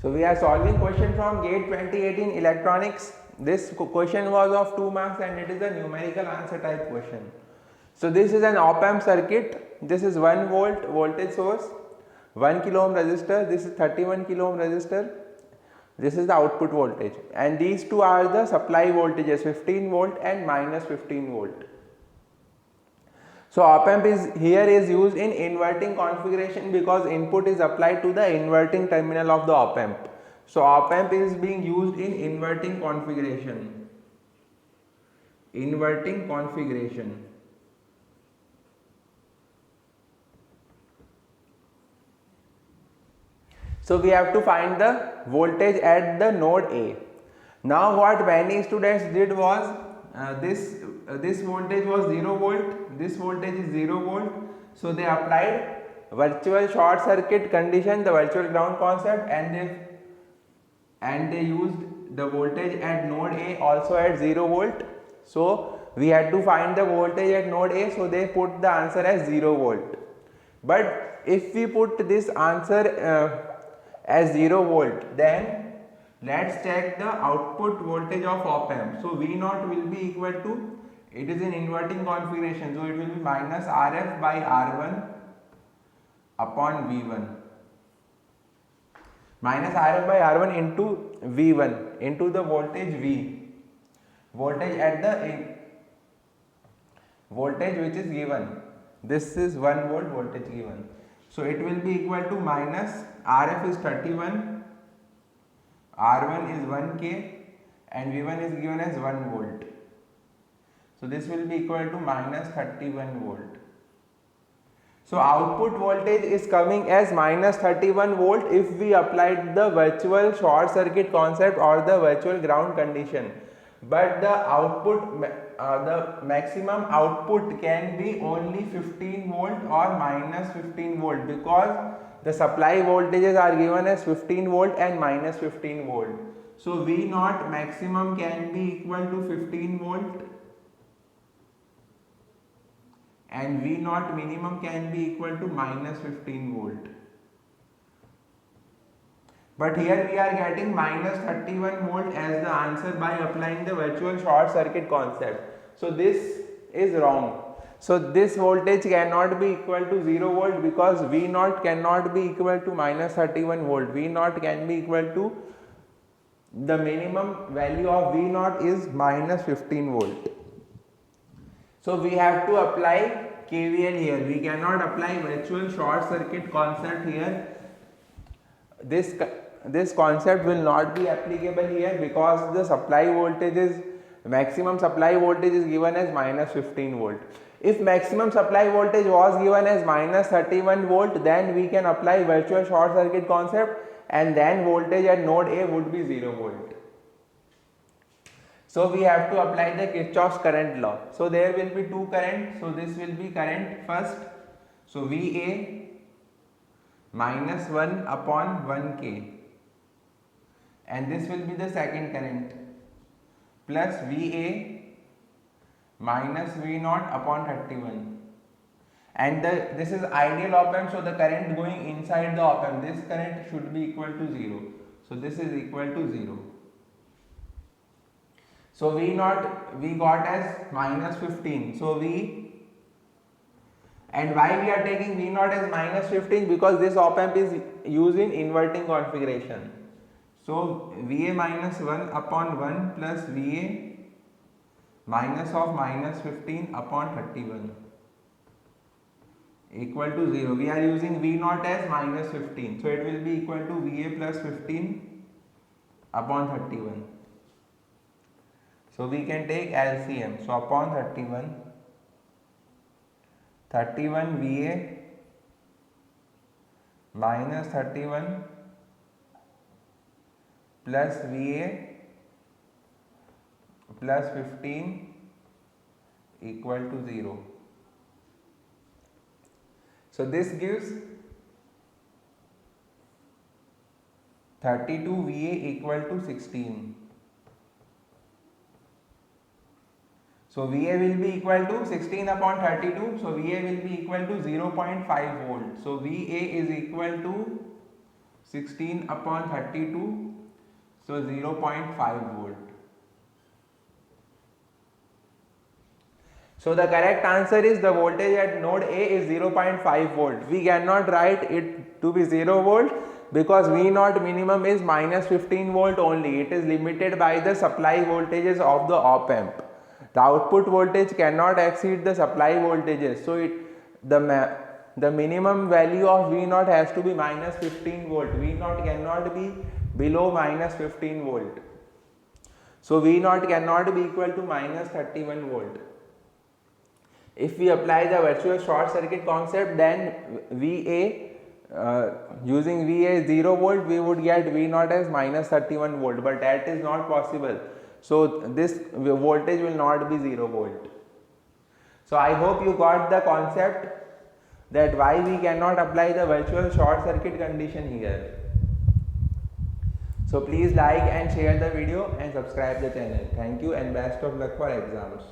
So we are solving question from GATE 2018 electronics. This question was of 2 marks and it is a numerical answer type question. So this is an op-amp circuit. This is 1 volt voltage source, 1 kilo ohm resistor. This is 31 kilo ohm resistor. This is the output voltage, and these two are the supply voltages, 15 volt and minus 15 volt. So op-amp is used in inverting configuration because input is applied to the inverting terminal of the op-amp. So op-amp is being used in inverting configuration. Inverting configuration. So we have to find the voltage at the node A. Now what many students did was this voltage was 0 volt, this voltage is 0 volt. So they applied virtual short circuit condition, the virtual ground concept, and they used the voltage at node A also at 0 volt. So we had to find the voltage at node A, so they put the answer as 0 volt. But if we put this answer as 0 volt, then let's check the output voltage of op-amp. So V0 will be equal to, it is in inverting configuration, so it will be minus Rf by R1 upon V1. Minus Rf by R1 into V1 into the voltage V. Voltage at the voltage which is given. This is 1 volt voltage given. So it will be equal to minus Rf is 31, R1 is 1K and V1 is given as 1 volt. So this will be equal to minus 31 volt. So output voltage is coming as minus 31 volt if we applied the virtual short circuit concept or the virtual ground condition. But the output, the maximum output can be only 15 volt or minus 15 volt because the supply voltages are given as 15 volt and minus 15 volt. So V0 maximum can be equal to 15 volt and V0 minimum can be equal to minus 15 volt. But here we are getting minus 31 volt as the answer by applying the virtual short circuit concept. So this is wrong. So this voltage cannot be equal to 0 volt because V0 cannot be equal to minus 31 volt. V0 can be equal to, the minimum value of V0 is minus 15 volt. So we have to apply KVL here. We cannot apply virtual short circuit concept here. This concept will not be applicable here because the supply voltage is, maximum supply voltage is given as minus 15 volt. If maximum supply voltage was given as minus 31 volt, then we can apply virtual short circuit concept and then voltage at node A would be 0 volt. So we have to apply the Kirchhoff's current law. So there will be two currents. So this will be current first. So VA minus 1 upon 1K. And this will be the second current plus VA minus V0 upon 31. And this is ideal op-amp, so the current going inside the op-amp, this current should be equal to 0. So this is equal to 0. So V0 we got as minus 15. So and why we are taking V0 as minus 15? Because this op-amp is used in inverting configuration. So VA minus 1 upon 1 plus VA minus of minus 15 upon 31 equal to 0. We are using V0 as minus 15. So it will be equal to VA plus 15 upon 31. So we can take LCM. So upon 31, 31 VA minus 31 plus VA plus 15 equal to 0. So this gives 32 VA equal to 16. So VA will be equal to 16 upon 32. So VA will be equal to 0.5 volt. So VA is equal to 16 upon 32, so 0.5 volt. So the correct answer is the voltage at node A is 0.5 volt. We cannot write it to be 0 volt because V naught minimum is minus 15 volt only. It is limited by the supply voltages of the op amp. The output voltage cannot exceed the supply voltages. So the minimum value of V naught has to be minus 15 volt. V naught cannot be below minus 15 volt. So V naught cannot be equal to minus 31 volt. If we apply the virtual short circuit concept, then VA using VA 0 volt, we would get V naught as minus 31 volt, but that is not possible. So this voltage will not be 0 volt. So I hope you got the concept that why we cannot apply the virtual short circuit condition here. So please like and share the video and subscribe the channel. Thank you and best of luck for exams.